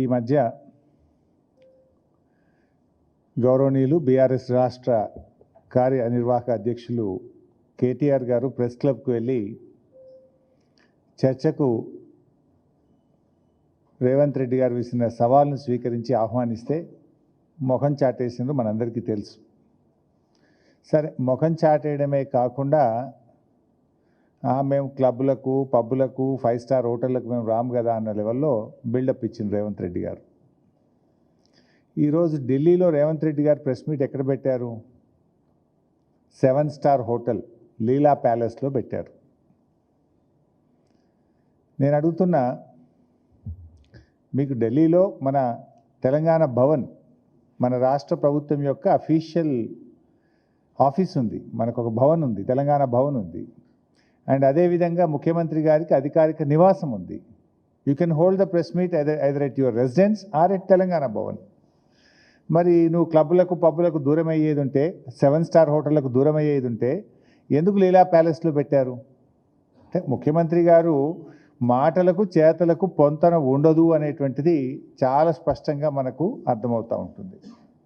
ఈ మధ్య గౌరవనీయులు బీఆర్ఎస్ రాష్ట్ర కార్యనిర్వాహక అధ్యక్షులు కేటీఆర్ గారు ప్రెస్ క్లబ్కు వెళ్ళి చర్చకు రేవంత్ రెడ్డి గారు విసిన సవాల్ను స్వీకరించి ఆహ్వానిస్తే ముఖం చాటేసిందో మనందరికీ తెలుసు. సరే, ముఖం చాటేయడమే కాకుండా మేము క్లబ్లకు పబ్బులకు 5 స్టార్ హోటళ్లకు మేము రాము కదా అన్న లెవెల్లో బిల్డప్ ఇచ్చింది రేవంత్ రెడ్డి గారు. ఈరోజు ఢిల్లీలో రేవంత్ రెడ్డి గారు ప్రెస్ మీట్ ఎక్కడ పెట్టారు? 7 స్టార్ హోటల్ లీలా ప్యాలెస్లో పెట్టారు. నేను అడుగుతున్నా, మీకు ఢిల్లీలో మన తెలంగాణ భవన్, మన రాష్ట్ర ప్రభుత్వం యొక్క అఫీషియల్ ఆఫీస్ ఉంది, మనకు ఒక భవన్ ఉంది, తెలంగాణ భవన్ ఉంది. అండ్ అదేవిధంగా ముఖ్యమంత్రి గారికి అధికారిక నివాసం ఉంది. You can hold the press meet either at your residence or at Telangana Bhavan. మరి నువ్వు క్లబ్లకు పబ్బులకు దూరం అయ్యేది ఉంటే, 7 స్టార్ హోటళ్లకు దూరం అయ్యేది ఉంటే ఎందుకు లీలా ప్యాలెస్లో పెట్టారు? అంటే ముఖ్యమంత్రి గారు మాటలకు చేతలకు పొంతన ఉండదు అనేటువంటిది చాలా స్పష్టంగా మనకు అర్థమవుతూ ఉంటుంది.